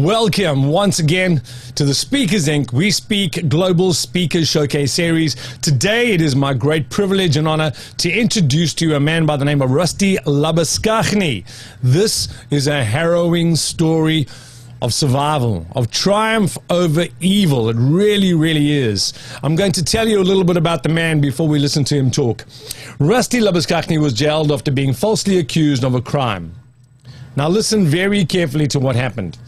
Welcome once again to the Speakers Inc. We Speak Global Speakers Showcase Series. Today it is my great privilege and honor to introduce to you a man by the name of Rusty Labuschagne. This is a harrowing story of survival, of triumph over evil. It really, really is. I'm going to tell you a little bit about the man before we listen to him talk. Rusty Labuschagne was jailed after being falsely accused of a crime. Now listen very carefully to what happened.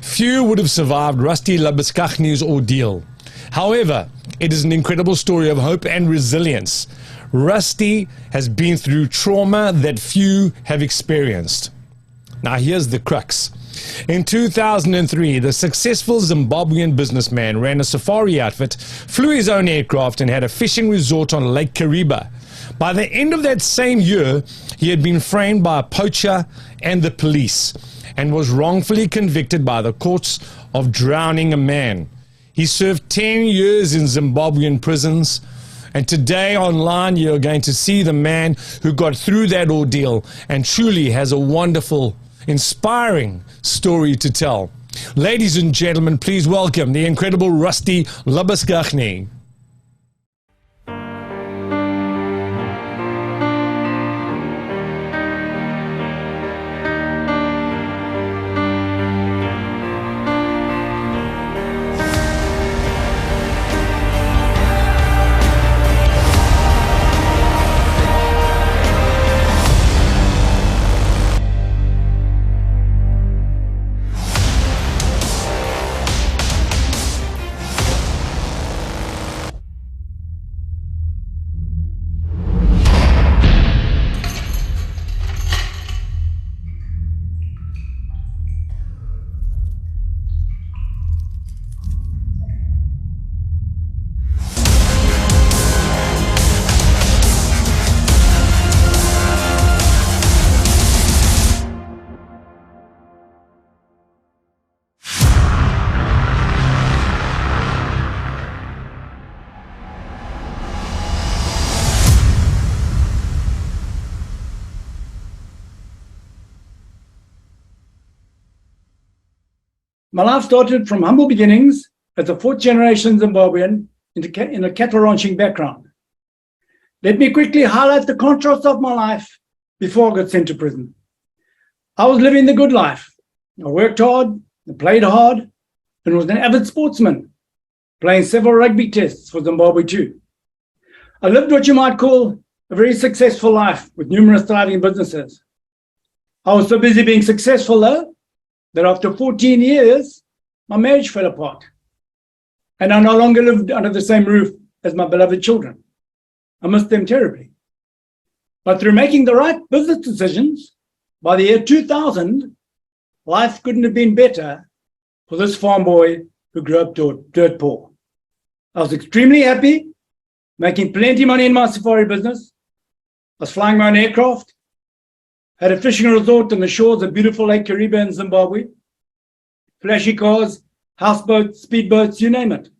Few would have survived Rusty Labuschagne's ordeal. However, it is an incredible story of hope and resilience. Rusty has been through trauma that few have experienced. Now here's the crux. In 2003, the successful Zimbabwean businessman ran a safari outfit, flew his own aircraft, and had a fishing resort on Lake Kariba. By the end of that same year, he had been framed by a poacher and the police and was wrongfully convicted by the courts of drowning a man. He served 10 years in Zimbabwean prisons, and today online you're going to see the man who got through that ordeal and truly has a wonderful, inspiring story to tell. Ladies and gentlemen, please welcome the incredible Rusty Labuschagne. My life started from humble beginnings as a fourth-generation Zimbabwean in a cattle ranching background. Let me quickly highlight the contrast of my life before I got sent to prison. I was living the good life. I worked hard, I played hard, and was an avid sportsman, playing several rugby tests for Zimbabwe too. I lived what you might call a very successful life with numerous thriving businesses. I was so busy being successful though, that after 14 years, my marriage fell apart. And I no longer lived under the same roof as my beloved children. I missed them terribly. But through making the right business decisions, by the year 2000, life couldn't have been better for this farm boy who grew up dirt poor. I was extremely happy, making plenty of money in my safari business. I was flying my own aircraft, had a fishing resort on the shores of beautiful Lake Kariba in Zimbabwe, flashy cars, houseboats, speedboats, you name it.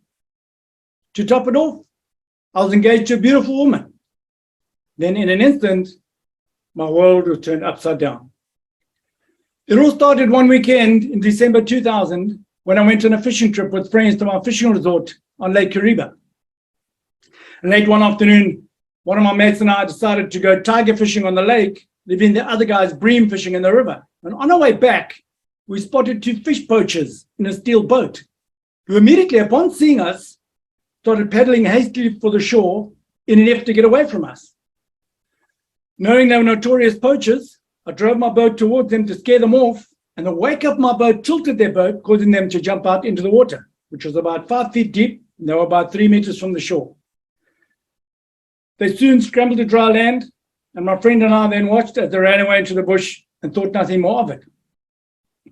To top it off, I was engaged to a beautiful woman. Then in an instant, my world was turned upside down. It all started one weekend in December 2000 when I went on a fishing trip with friends to my fishing resort on Lake Kariba. And late one afternoon, one of my mates and I decided to go tiger fishing on the lake, leaving the other guys bream fishing in the river. And on our way back, we spotted two fish poachers in a steel boat, who immediately, upon seeing us, started paddling hastily for the shore in an effort to get away from us. Knowing they were notorious poachers, I drove my boat towards them to scare them off, and the wake of my boat tilted their boat, causing them to jump out into the water, which was about 5 feet deep, and they were about 3 meters from the shore. They soon scrambled to dry land, and my friend and I then watched as they ran away into the bush and thought nothing more of it.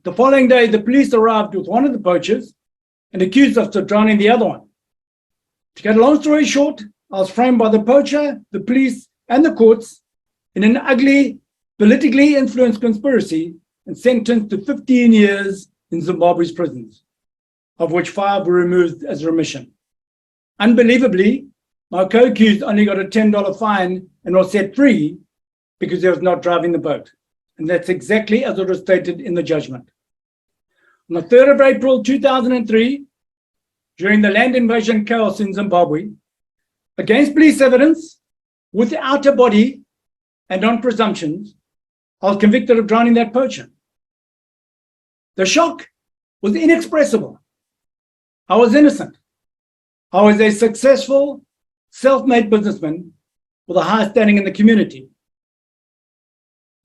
The following day, the police arrived with one of the poachers and accused us of drowning the other one. To cut a long story short, I was framed by the poacher, the police, and the courts in an ugly, politically influenced conspiracy and sentenced to 15 years in Zimbabwe's prisons, of which 5 were removed as remission. Unbelievably, my co-accused only got a $10 fine and was set free because he was not driving the boat. And that's exactly as it was stated in the judgment. On the 3rd of April 2003, during the land invasion chaos in Zimbabwe, against police evidence, without a body, and on presumptions, I was convicted of drowning that poacher. The shock was inexpressible. I was innocent. I was a successful, self-made businessman with a high standing in the community.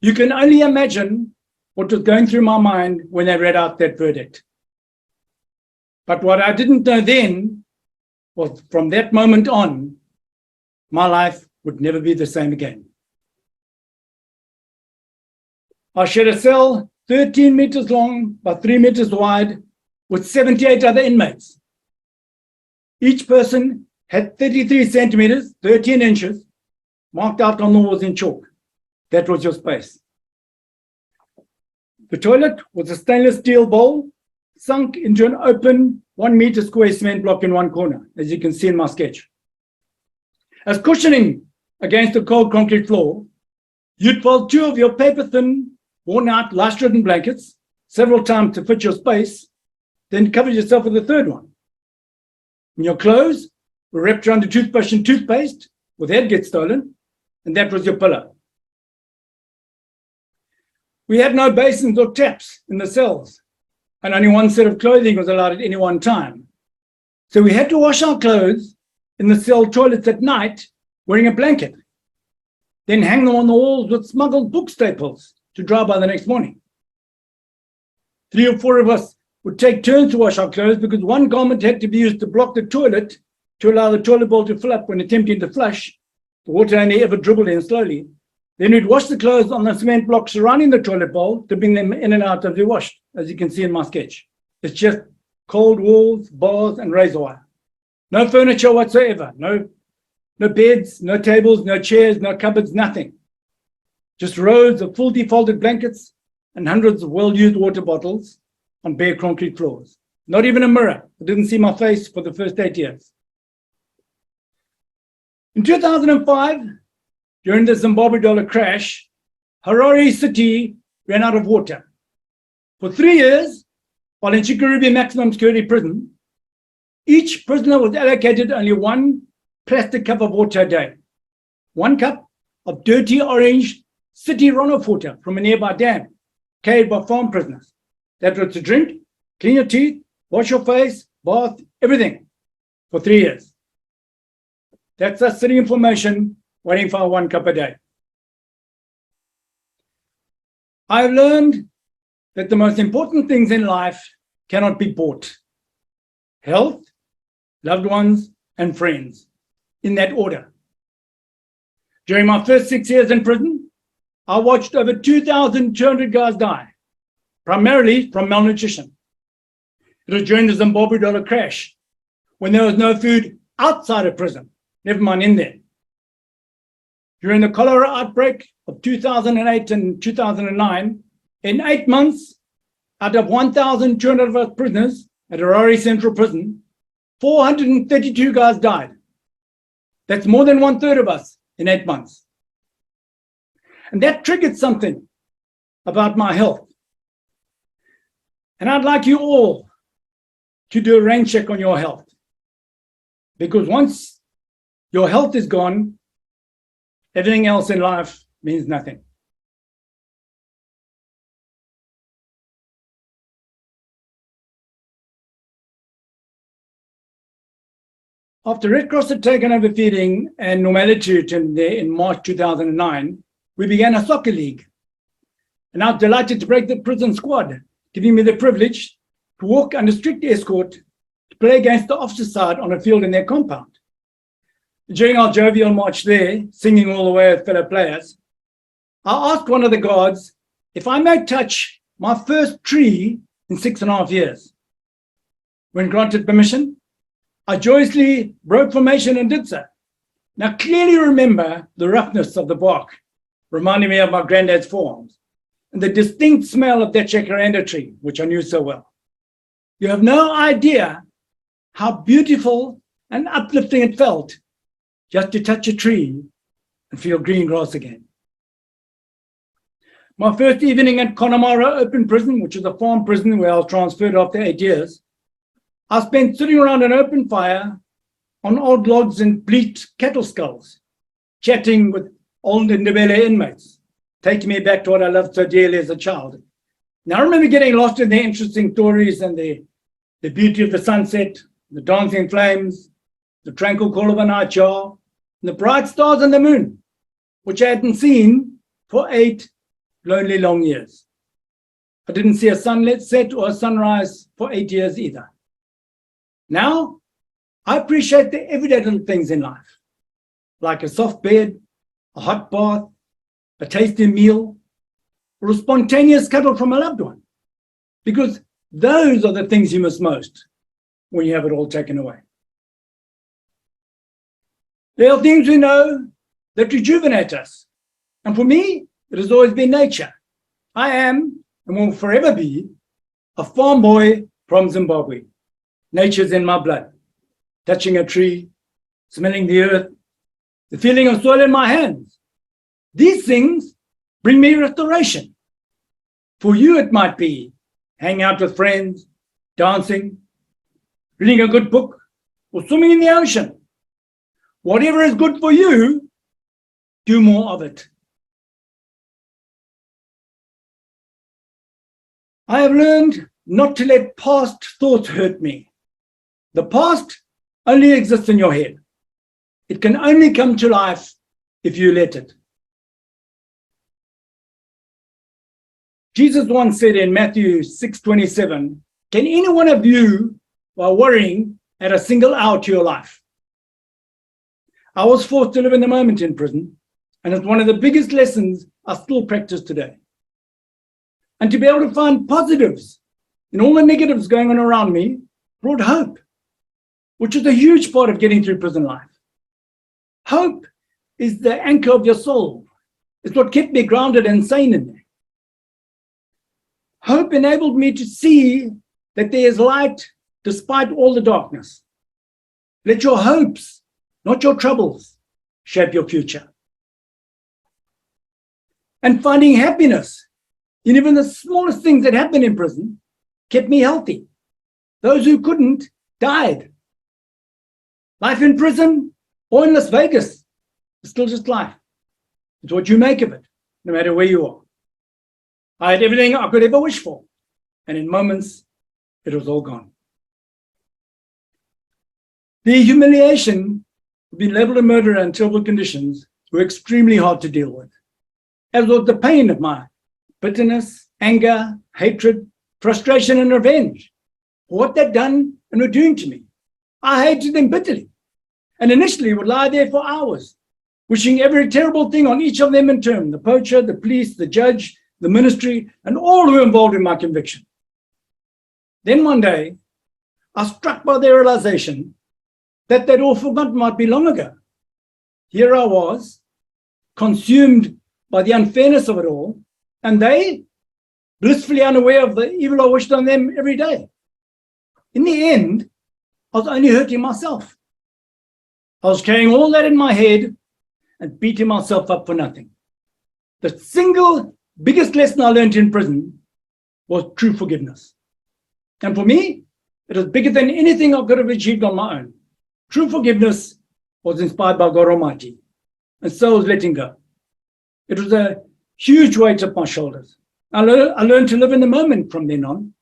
You can only imagine what was going through my mind when they read out that verdict. But what I didn't know then was from that moment on, my life would never be the same again. I shared a cell 13 meters long by 3 meters wide with 78 other inmates. Each person had 33 centimeters, 13 inches, marked out on the walls in chalk. That was your space. The toilet was a stainless steel bowl sunk into an open 1 meter square cement block in one corner, as you can see in my sketch. As cushioning against the cold concrete floor, you'd fold 2 of your paper-thin, worn-out, lice-ridden blankets several times to fit your space, then cover yourself with a third one. And your clothes were wrapped around a toothbrush and toothpaste, with head gets stolen, and that was your pillow. We had no basins or taps in the cells, and only one set of clothing was allowed at any one time. So we had to wash our clothes in the cell toilets at night wearing a blanket, then hang them on the walls with smuggled book staples to dry by the next morning. 3 or 4 of us would take turns to wash our clothes because one garment had to be used to block the toilet to allow the toilet bowl to fill up when attempting to flush. The water only ever dribbled in slowly. Then we'd wash the clothes on the cement block surrounding the toilet bowl to bring them in and out as they washed, as you can see in my sketch. It's just cold walls, bars, and razor wire. No furniture whatsoever. No beds, no tables, no chairs, no cupboards, nothing. Just rows of full defaulted blankets and hundreds of well-used water bottles on bare concrete floors. Not even a mirror. I didn't see my face for the first 8 years. In 2005, during the Zimbabwe dollar crash, Harare city ran out of water. For 3 years, while in Kariba maximum security prison, each prisoner was allocated only 1 plastic cup of water a day. 1 cup of dirty orange city runoff water from a nearby dam, carried by farm prisoners. That was to drink, clean your teeth, wash your face, bath, everything, for 3 years. That's us sitting in formation, waiting for 1 cup a day. I've learned that the most important things in life cannot be bought. Health, loved ones, and friends, in that order. During my first 6 years in prison, I watched over 2,200 guys die, primarily from malnutrition. It was during the Zimbabwe dollar crash, when there was no food outside of prison, never mind in there. During the cholera outbreak of 2008 and 2009, in 8 months, out of 1,200 of us prisoners at Harare Central Prison, 432 guys died. That's more than 1/3 of us in 8 months. And that triggered something about my health. And I'd like you all to do a rain check on your health. Because once your health is gone, everything else in life means nothing. After Red Cross had taken over feeding and normality in March 2009, we began a soccer league. And I was delighted to break the prison squad, giving me the privilege to walk under strict escort to play against the opposite side on a field in their compound. During our jovial march there, singing all the way with fellow players, I asked one of the guards if I may touch my first tree in 6.5 years. When granted permission, I joyously broke formation and did so. Now clearly remember the roughness of the bark, reminding me of my granddad's forearms, and the distinct smell of that jacaranda tree, which I knew so well. You have no idea how beautiful and uplifting it felt just to touch a tree and feel green grass again. My first evening at Connemara Open Prison, which is a farm prison where I was transferred after 8 years, I spent sitting around an open fire on old logs and bleached cattle skulls, chatting with old Ndebele inmates, taking me back to what I loved so dearly as a child. Now I remember getting lost in the interesting stories and the beauty of the sunset, the dancing flames, the tranquil call of a nightjar, and the bright stars and the moon, which I hadn't seen for 8 lonely long years. I didn't see a sunset set or a sunrise for 8 years either. Now, I appreciate the everyday little things in life, like a soft bed, a hot bath, a tasty meal, or a spontaneous cuddle from a loved one, because those are the things you miss most when you have it all taken away. There are things we know that rejuvenate us, and for me, it has always been nature. I am, and will forever be, a farm boy from Zimbabwe. Nature's in my blood. Touching a tree, smelling the earth, the feeling of soil in my hands. These things bring me restoration. For you, it might be hanging out with friends, dancing, reading a good book, or swimming in the ocean. Whatever is good for you, do more of it. I have learned not to let past thoughts hurt me. The past only exists in your head. It can only come to life if you let it. Jesus once said in Matthew 6:27, "Can any one of you, while worrying, add a single hour to your life?" I was forced to live in the moment in prison, and it's one of the biggest lessons I still practice today. And to be able to find positives in all the negatives going on around me brought hope, which is a huge part of getting through prison life. Hope is the anchor of your soul. It's what kept me grounded and sane in there. Hope enabled me to see that there is light despite all the darkness. Let your hopes, not your troubles, shape your future. And finding happiness in even the smallest things that happen in prison kept me healthy. Those who couldn't died. Life in prison or in Las Vegas is still just life. It's what you make of it, no matter where you are. I had everything I could ever wish for, and in moments, it was all gone. The humiliation of being labeled a murderer in terrible conditions were extremely hard to deal with, as was the pain of my bitterness, anger, hatred, frustration, and revenge for what they'd done and were doing to me. I hated them bitterly, and initially would lie there for hours, wishing every terrible thing on each of them in turn: the poacher, the police, the judge, the ministry, and all who were involved in my conviction. Then one day, I was struck by the realization that they'd all forgotten might be long ago. Here I was, consumed by the unfairness of it all, and they, blissfully unaware of the evil I wished on them every day. In the end, I was only hurting myself. I was carrying all that in my head and beating myself up for nothing. The single biggest lesson I learned in prison was true forgiveness. And for me, it was bigger than anything I could have achieved on my own. True forgiveness was inspired by God Almighty, and so was letting go. It was a huge weight off my shoulders. I learned to live in the moment from then on.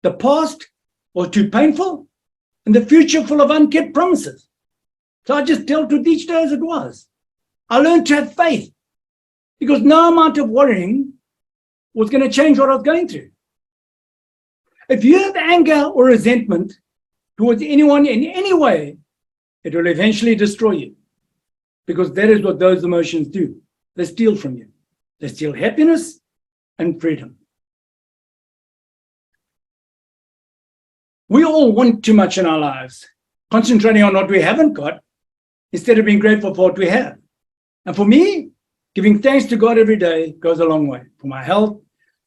The past was too painful, and the future full of unkept promises. So I just dealt with each day as it was. I learned to have faith, because no amount of worrying was going to change what I was going through. If you have anger or resentment towards anyone in any way, it will eventually destroy you, because that is what those emotions do. They steal from you. They steal happiness and freedom. We all want too much in our lives, concentrating on what we haven't got instead of being grateful for what we have. And for me, giving thanks to God every day goes a long way. For my health,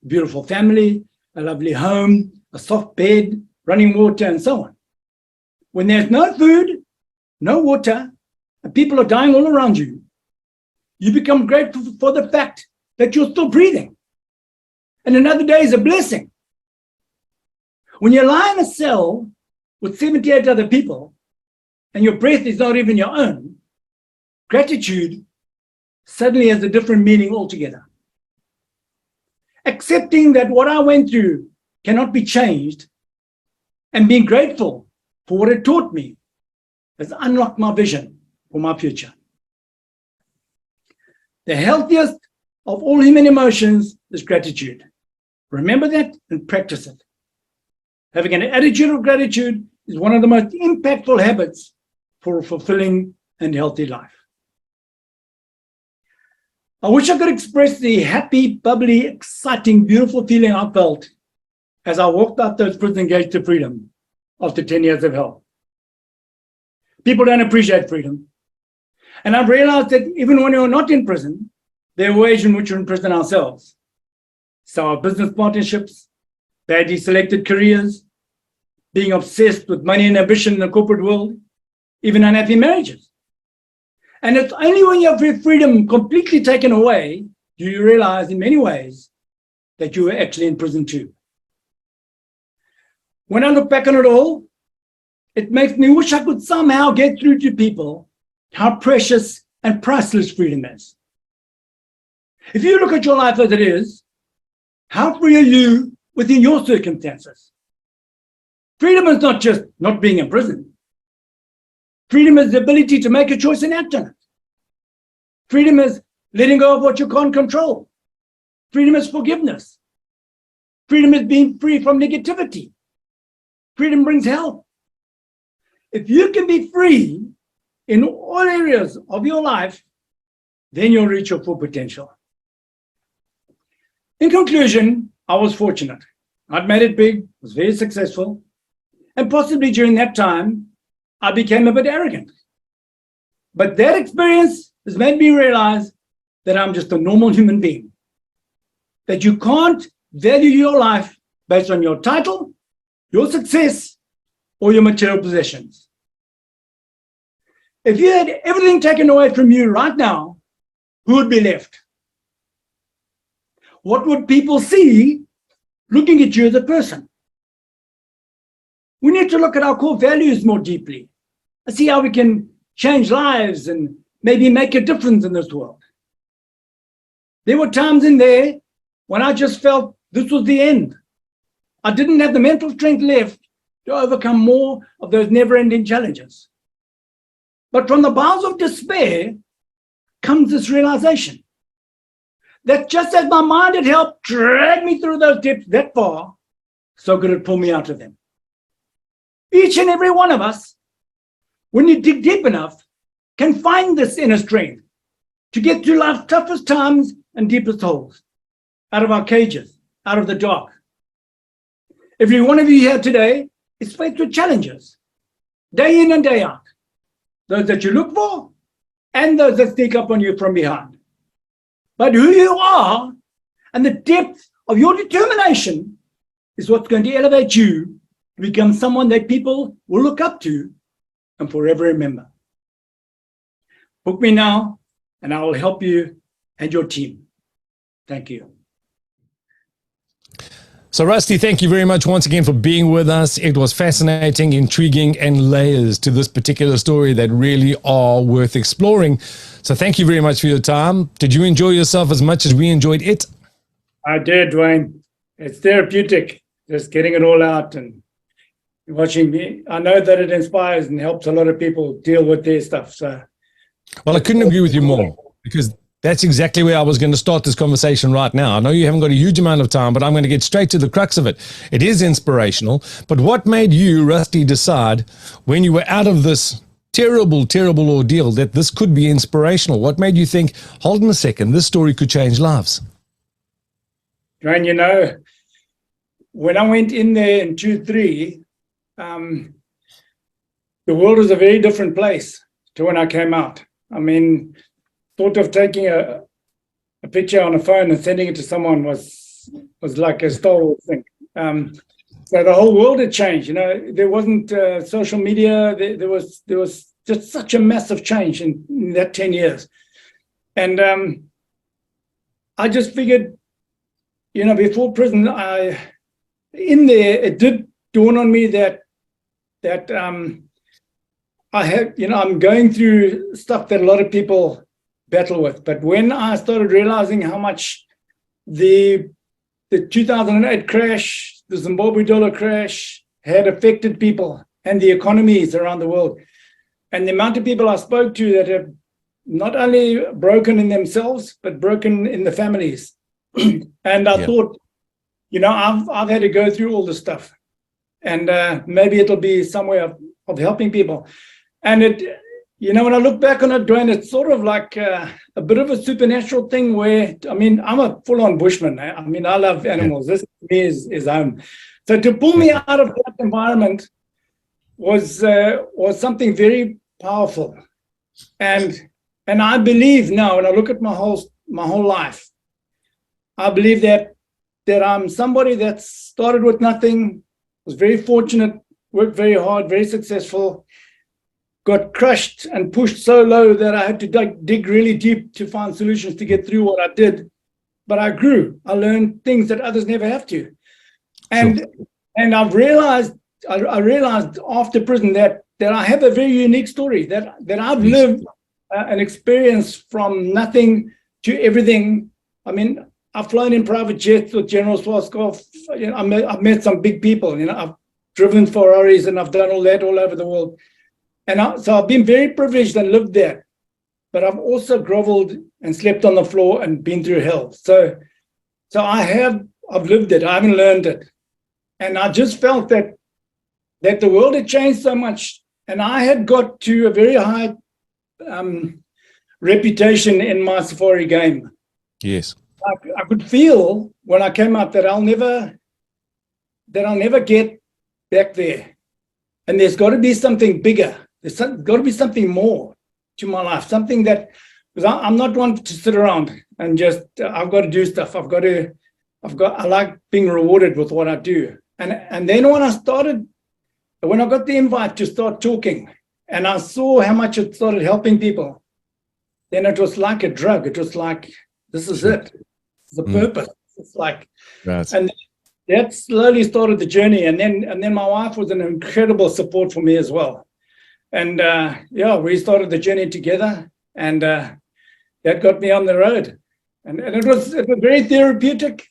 a beautiful family, a lovely home, a soft bed, running water, and so on. When there's no food, no water, and people are dying all around you, you become grateful for the fact that you're still breathing. and another day is a blessing. When you lie in a cell with 78 other people and your breath is not even your own, gratitude suddenly has a different meaning altogether. Accepting that what I went through cannot be changed and being grateful for what it taught me has unlocked my vision for my future. The healthiest of all human emotions is gratitude. Remember that and practice it. Having an attitude of gratitude is one of the most impactful habits for a fulfilling and healthy life. I wish I could express the happy, bubbly, exciting, beautiful feeling I felt as I walked up those prison gates to freedom after 10 years of hell. People don't appreciate freedom. And I've realized that even when you're not in prison, there are ways in which we're in prison ourselves. So our business partnerships, badly selected careers, being obsessed with money and ambition in the corporate world, even unhappy marriages. And it's only when you have your freedom completely taken away do you realize in many ways that you were actually in prison too. When I look back on it all, it makes me wish I could somehow get through to people how precious and priceless freedom is. If you look at your life as it is, how free are you within your circumstances? Freedom is not just not being in prison. Freedom is the ability to make a choice and act on it. Freedom is letting go of what you can't control. Freedom is forgiveness. Freedom is being free from negativity. Freedom brings health. If you can be free in all areas of your life, then you'll reach your full potential. In conclusion, I was fortunate. I'd made it big, was very successful, and possibly during that time, I became a bit arrogant. But that experience has made me realize that I'm just a normal human being, that you can't value your life based on your title, your success, or your material possessions. If you had everything taken away from you right now, who would be left? What would people see looking at you as a person? We need to look at our core values more deeply and see how we can change lives and maybe make a difference in this world. There were times in there when I just felt this was the end. I didn't have the mental strength left to overcome more of those never-ending challenges. But from the bowels of despair comes this realization that just as my mind had helped drag me through those depths that far, so could it pull me out of them. Each and every one of us, when you dig deep enough, can find this inner strength to get through life's toughest times and deepest holes, out of our cages, out of the dark. Every one of you here today is faced with challenges, day in and day out. Those that you look for and those that sneak up on you from behind. But who you are and the depth of your determination is what's going to elevate you to become someone that people will look up to and forever remember. Book me now and I will help you and your team. Thank you. So Rusty, thank you very much once again for being with us. It was fascinating, intriguing, and layers to this particular story that really are worth exploring. So thank you very much for your time. Did you enjoy yourself as much as we enjoyed it? I did, Dwayne. It's therapeutic, just getting it all out and watching me. I know that it inspires and helps a lot of people deal with their stuff. So, well, I couldn't agree with you more, because that's exactly where I was going to start this conversation right now. I know you haven't got a huge amount of time, but I'm going to get straight to the crux of it. It is inspirational. But what made you, Rusty, decide when you were out of this terrible, terrible ordeal that this could be inspirational? What made you think, hold on a second, this story could change lives? Dwayne, you know, when I went in there in 2003, the world was a very different place to when I came out. I mean, thought of taking a picture on a phone and sending it to someone was like a Star Wars thing. So the whole world had changed. You know, there wasn't social media. There was just such a massive change in that 10 years. And I just figured, before prison, it did dawn on me that I'm going through stuff that a lot of people battle with. But when I started realizing how much the 2008 crash, the Zimbabwe dollar crash, had affected people and the economies around the world, and the amount of people I spoke to that have not only broken in themselves, but broken in the families. And I thought, I've had to go through all this stuff, and maybe it'll be some way of helping people. And when I look back on it, Dwayne, it's sort of like a bit of a supernatural thing where, I'm a full-on bushman. I love animals. This to me is home. So to pull me out of that environment was something very powerful. And I believe now, when I look at my whole life, I believe that I'm somebody that started with nothing, was very fortunate, worked very hard, very successful, got crushed and pushed so low that I had to dig really deep to find solutions to get through what I did. But I grew. I learned things that others never have to. And I've realized, I realized after prison that I have a very unique story, that I've lived an experience from nothing to everything. I've flown in private jets with General Swaskov. I've met some big people. I've driven Ferraris, and I've done all that all over the world. And so I've been very privileged and lived there. But I've also groveled and slept on the floor and been through hell. So I've lived it. I haven't learned it. And I just felt that the world had changed so much, and I had got to a very high reputation in my safari game. Yes. I could feel when I came out that I'll never get back there. And there's got to be something bigger. There's got to be something more to my life, something that, because I'm not one to sit around and just, I've got to do stuff. I like being rewarded with what I do. And then when I got the invite to start talking, and I saw how much it started helping people, then it was like a drug. It was like, this is it. It's a purpose. It's like, and that slowly started the journey. And then my wife was an incredible support for me as well. And we started the journey together, and that got me on the road. And it was very therapeutic.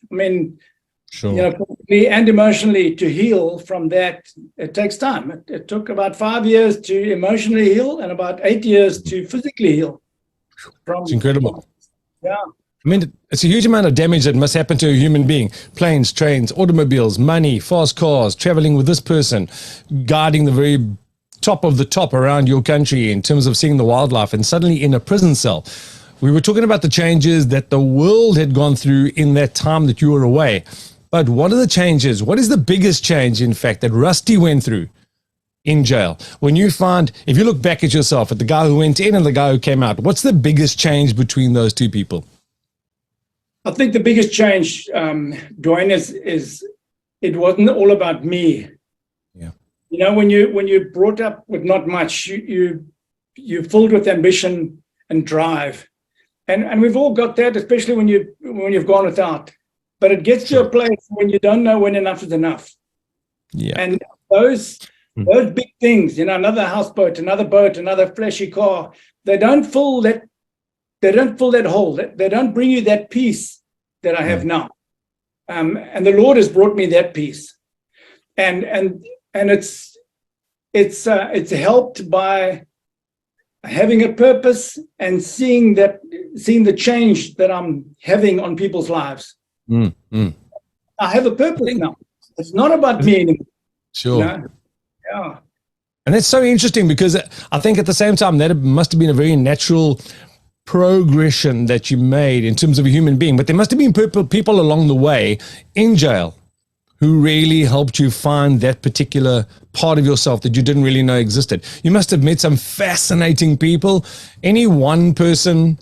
Physically and emotionally, to heal from that, it takes time. It took about 5 years to emotionally heal and about 8 years to physically heal. It's incredible. Yeah. It's a huge amount of damage that must happen to a human being. Planes, trains, automobiles, money, fast cars, traveling with this person, guarding the very top of the top around your country in terms of seeing the wildlife, and suddenly in a prison cell. We were talking about the changes that the world had gone through in that time that you were away. But what are the changes? What is the biggest change, in fact, that Rusty went through in jail? When you find, if you look back at yourself, at the guy who went in and the guy who came out, what's the biggest change between those two people? I think the biggest change, Dwayne, is it wasn't all about me. Yeah. When you're brought up with not much, you're filled with ambition and drive. And we've all got that, especially when you've gone without. But it gets to a place when you don't know when enough is enough. Yeah. And those big things, another houseboat, another boat, another flashy car, they don't fill that hole. They don't bring you that peace that I have now. And the Lord has brought me that peace. And it's helped by having a purpose and seeing the change that I'm having on people's lives. I have a purpose now. It's not about me anymore. Sure. Yeah. And that's so interesting, because I think at the same time that must have been a very natural progression that you made in terms of a human being. But there must have been people along the way in jail who really helped you find that particular part of yourself that you didn't really know existed. You must have met some fascinating people. Any one person,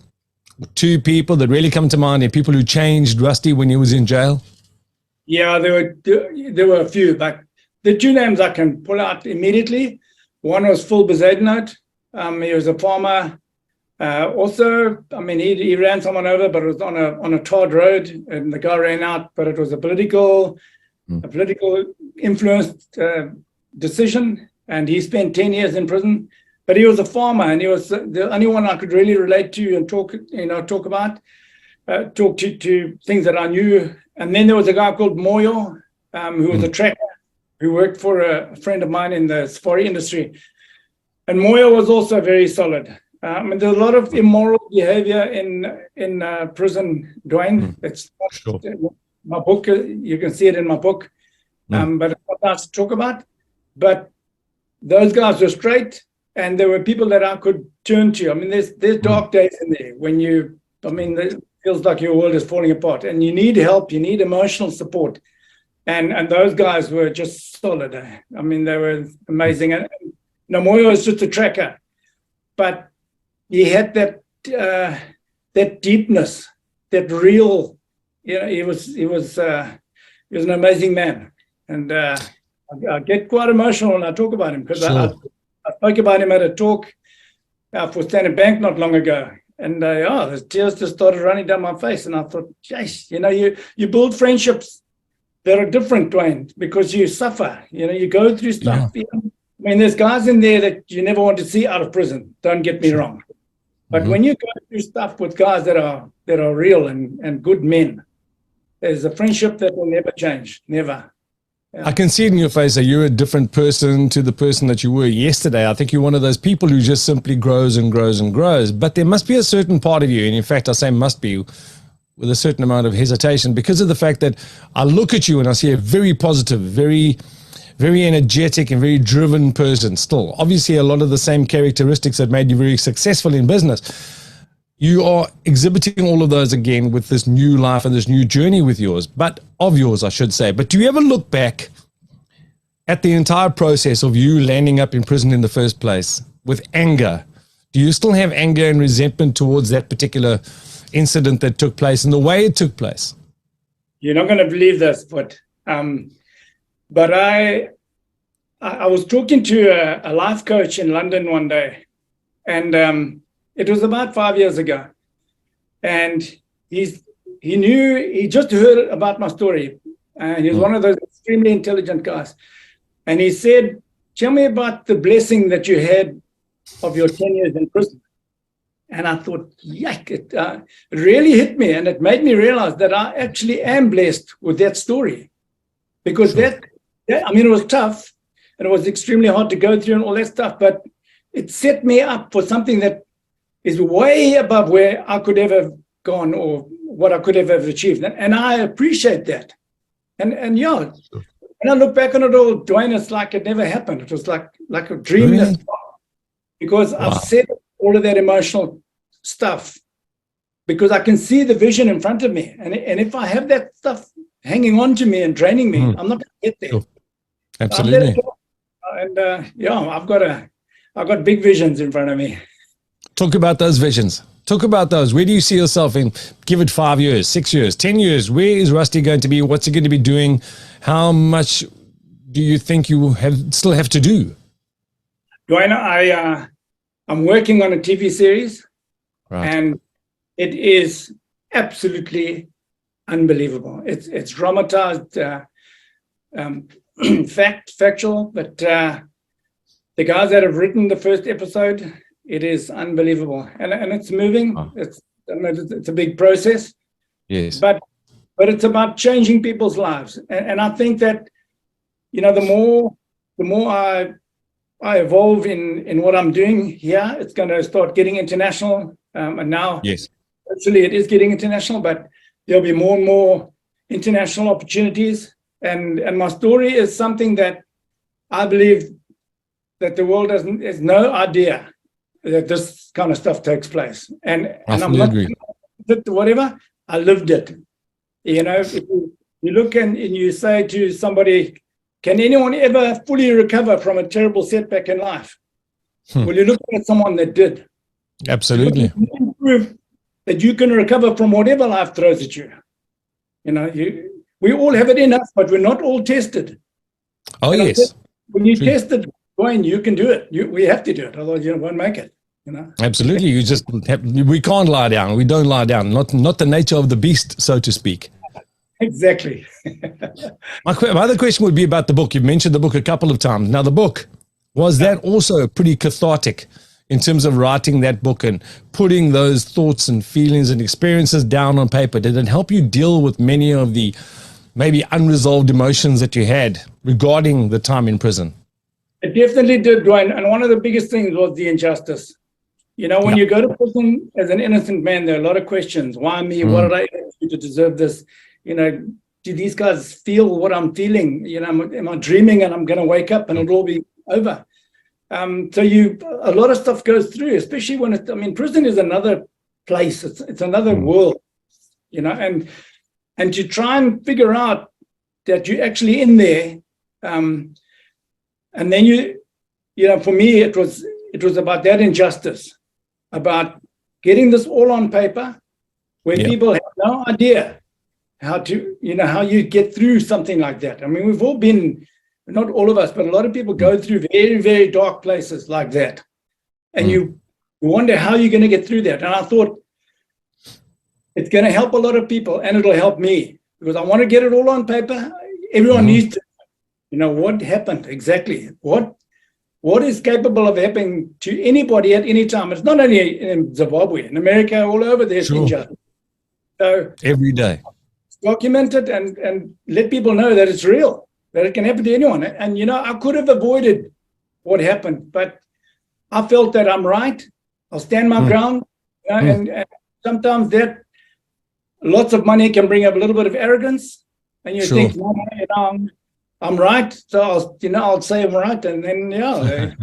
two people that really come to mind, and people who changed Rusty when he was in jail? Yeah, there were a few, but the two names I can pull out immediately. One was Phil Bezuidenhout. He was a farmer Also, I mean, he ran someone over, but it was on a tarred road, and the guy ran out. But it was a political influenced decision, and he spent 10 years in prison. But he was a farmer, and he was the only one I could really relate to and talk about, talk to things that I knew. And then there was a guy called Moyo, who was a tracker, who worked for a friend of mine in the safari industry. And Moyo was also very solid. I mean, there's a lot of immoral behavior in prison, Dwayne. It's not my book. You can see it in my book, but it's not nice to talk about. But those guys were straight, and there were people that I could turn to. I mean, there's dark days in there when it feels like your world is falling apart, and you need help. You need emotional support, and those guys were just solid. I mean, they were amazing. And Moyo was just a tracker, but he had that deepness, that real. He was an amazing man, and I get quite emotional when I talk about him, because I spoke about him at a talk for Standard Bank not long ago, and the tears just started running down my face, and I thought, jeez, you build friendships that are different, Dwayne, because you suffer. You go through stuff. Yeah. I mean, there's guys in there that you never want to see out of prison. Don't get me wrong. But when you go through stuff with guys that are real and good men, there's a friendship that will never change, never. Yeah. I can see it in your face that you're a different person to the person that you were yesterday. I think you're one of those people who just simply grows and grows and grows. But there must be a certain part of you, and in fact, I say must be, with a certain amount of hesitation, because of the fact that I look at you and I see a very positive, very, very energetic and very driven person still. Obviously, a lot of the same characteristics that made you very successful in business. You are exhibiting all of those again with this new life and this new journey with yours, I should say. But do you ever look back at the entire process of you landing up in prison in the first place with anger? Do you still have anger and resentment towards that particular incident that took place and the way it took place? You're not going to believe this, but I was talking to a life coach in London one day, and it was about 5 years ago, and he just heard about my story, and he's one of those extremely intelligent guys, and he said, "Tell me about the blessing that you had of your 10 years in prison." And I thought, yuck, it really hit me, and it made me realize that I actually am blessed with that story, because it was tough, and it was extremely hard to go through and all that stuff, but it set me up for something that is way above where I could ever have gone or what I could have ever achieved. And I appreciate that. And when I look back on it all, Dwayne, it's like it never happened. It was like a dream. Really? Because I've said all of that emotional stuff, because I can see the vision in front of me. And if I have that stuff hanging on to me and draining me, I'm not going to get there. Sure. Absolutely. I've got big visions in front of me. Talk about those visions. Talk about those. Where do you see yourself in? Give it 5 years, 6 years, 10 years. Where is Rusty going to be? What's he going to be doing? How much do you think you still have to do? Dwayne, I'm working on a TV series, and it is absolutely unbelievable. It's dramatized, factual, but the guys that have written the first episode, it is unbelievable, and it's moving. It's a big process. Yes, but it's about changing people's lives, and I think that the more I evolve in what I'm doing here, it's going to start getting international. And now, yes, actually, it is getting international, but there'll be more and more international opportunities. And my story is something that I believe that the world has no idea that this kind of stuff takes place. And I'm not whatever, I lived it. If you look and you say to somebody, can anyone ever fully recover from a terrible setback in life? Well, you look at someone that did. Absolutely. Prove that you can recover from whatever life throws at you. We all have it in us, but we're not all tested. Oh, yes. When you test it, Wayne, you can do it. We have to do it, otherwise you won't make it. you know. Absolutely. We can't lie down. We don't lie down. Not the nature of the beast, so to speak. Exactly. My other question would be about the book. You've mentioned the book a couple of times. Now, the book, was that also pretty cathartic in terms of writing that book and putting those thoughts and feelings and experiences down on paper? Did it help you deal with many of the maybe unresolved emotions that you had regarding the time in prison? It definitely did, Dwayne. And one of the biggest things was the injustice. You know, when you go to prison as an innocent man, there are a lot of questions. Why me? What did I do to deserve this? You know, do these guys feel what I'm feeling? You know, am I dreaming and I'm going to wake up and it'll all be over? So a lot of stuff goes through, especially when prison is another place. It's another world, you know, and to try and figure out that you're actually in there. And then you know, for me, it was about that injustice, about getting this all on paper where people have no idea how you get through something like that. I mean, we've all been, not all of us, but a lot of people go through very, very dark places like that. And you wonder how you're going to get through that. And I thought, it's going to help a lot of people and it'll help me because I want to get it all on paper. Everyone needs to, you know, what happened exactly. What is capable of happening to anybody at any time? It's not only in Zimbabwe, in America, all over there's injustice. So every day. Document it and let people know that it's real, that it can happen to anyone. And, you know, I could have avoided what happened, but I felt that I'm right. I'll stand my ground. You know, and sometimes that lots of money can bring up a little bit of arrogance. And you think, no, you know, I'm right. So I'll say I'm right. And then, I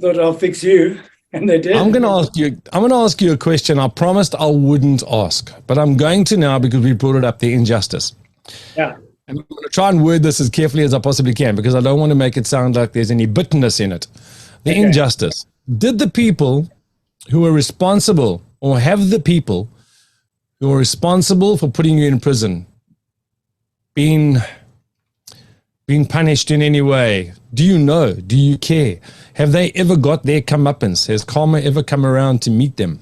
thought I'll fix you. And they did. I'm going to ask you a question I promised I wouldn't ask, but I'm going to now because we brought it up, the injustice. Yeah. And I'm going to try and word this as carefully as I possibly can because I don't want to make it sound like there's any bitterness in it. The injustice. Did the people who were responsible, or have the people who are responsible for putting you in prison been punished in any way? Do you know? Do you care? Have they ever got their comeuppance? Has karma ever come around to meet them?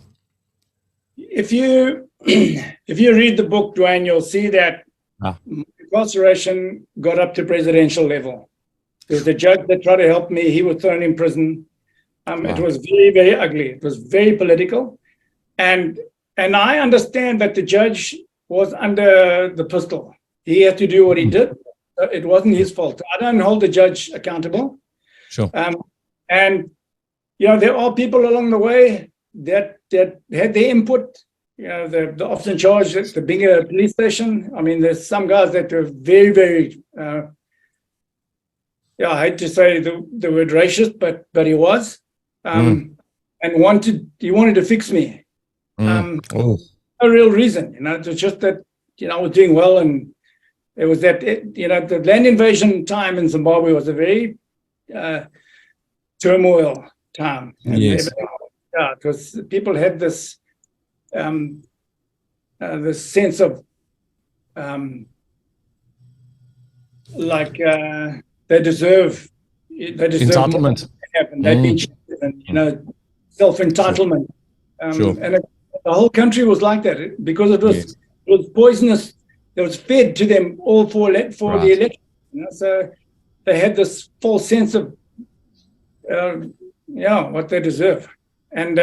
If you read the book, Dwayne, you'll see that incarceration got up to presidential level. There's the judge that tried to help me. He was thrown in prison. It was very, very ugly. It was very political. And I understand that the judge was under the pistol. He had to do what he did. It wasn't his fault. I don't hold the judge accountable. Sure. And, you know, there are people along the way that had their input. You know, the officer in charge at the bigger police station. I mean, there's some guys that are very, very, I hate to say the word racist, but he was. And he wanted to fix me. No real reason, you know, it was just that, you know, I was doing well and it was that, you know, the land invasion time in Zimbabwe was a very turmoil time. And because people had this sense of they deserve entitlement. They've been cheated and, you know, self-entitlement. And the whole country was like that because it was poisonous. It was fed to them all for the election. You know? So they had this false sense of, what they deserve. And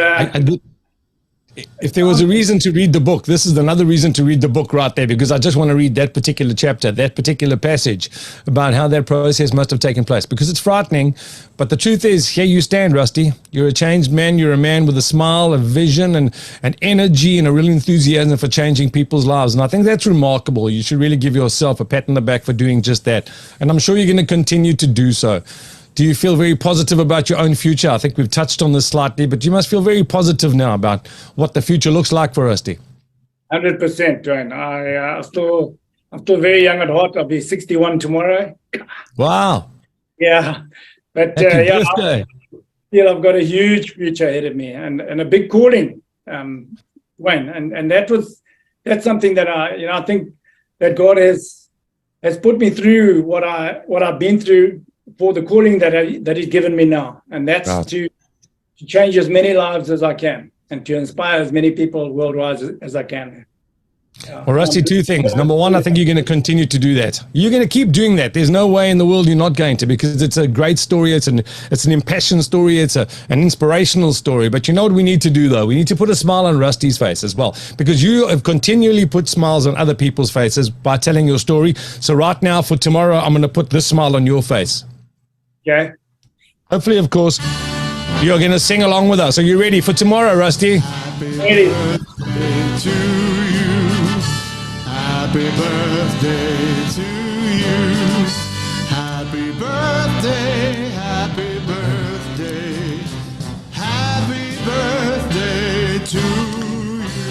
if there was a reason to read the book, this is another reason to read the book right there, because I just want to read that particular chapter, that particular passage about how that process must have taken place, because it's frightening. But the truth is, here you stand, Rusty. You're a changed man. You're a man with a smile, a vision, and an energy and a real enthusiasm for changing people's lives. And I think that's remarkable. You should really give yourself a pat on the back for doing just that. And I'm sure you're going to continue to do so. Do you feel very positive about your own future? I think we've touched on this slightly, but you must feel very positive now about what the future looks like for Rusty. 100%, John. I'm still very young at heart. I'll be 61 tomorrow. Wow. Yeah. But Happy birthday. I've got a huge future ahead of me and a big calling, Wayne. And that's something that I think that God has put me through what I've been through for the calling that He's given me now, and that's to to change as many lives as I can and to inspire as many people worldwide as I can. Well, Rusty, two things. Number one, I think you're going to continue to do that. You're going to keep doing that. There's no way in the world you're not going to, because it's a great story. It's an impassioned story. It's an inspirational story. But you know what we need to do, though? We need to put a smile on Rusty's face as well, because you have continually put smiles on other people's faces by telling your story. So right now, for tomorrow, I'm going to put this smile on your face. Okay. Hopefully, of course, you're going to sing along with us. Are you ready for tomorrow, Rusty? Ready. Happy birthday to you. Happy birthday, happy birthday, happy birthday to you.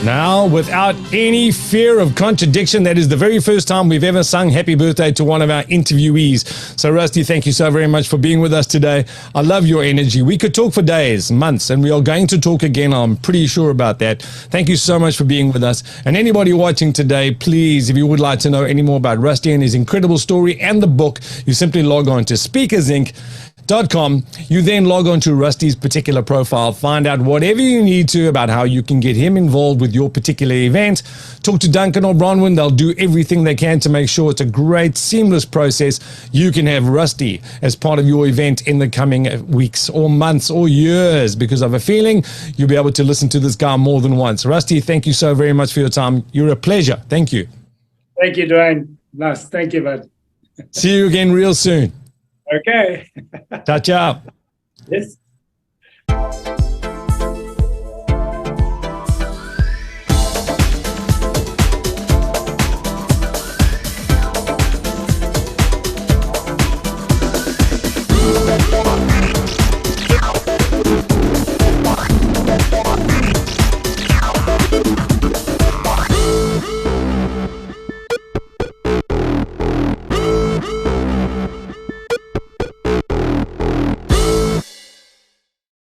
Now, without any fear of contradiction, that is the very first time we've ever sung happy birthday to one of our interviewees. So, Rusty, thank you so very much for being with us today. I love your energy. We could talk for days, months, and we are going to talk again. I'm pretty sure about that. Thank you so much for being with us. And anybody watching today, please, if you would like to know any more about Rusty and his incredible story and the book, you simply log on to speakersinc.com. You then log on to Rusty's particular profile, find out whatever you need to about how you can get him involved with your particular event. Talk to Duncan or Bronwyn. They'll do everything they can to make sure it's a great, seamless process. You can have Rusty as part of your event in the coming weeks or months or years, because I have a feeling you'll be able to listen to this guy more than once. Rusty, thank you so very much for your time. You're a pleasure. Thank you. Thank you, Dwayne. Nice. Thank you, bud. See you again real soon. Okay. Ciao, ciao. Yes.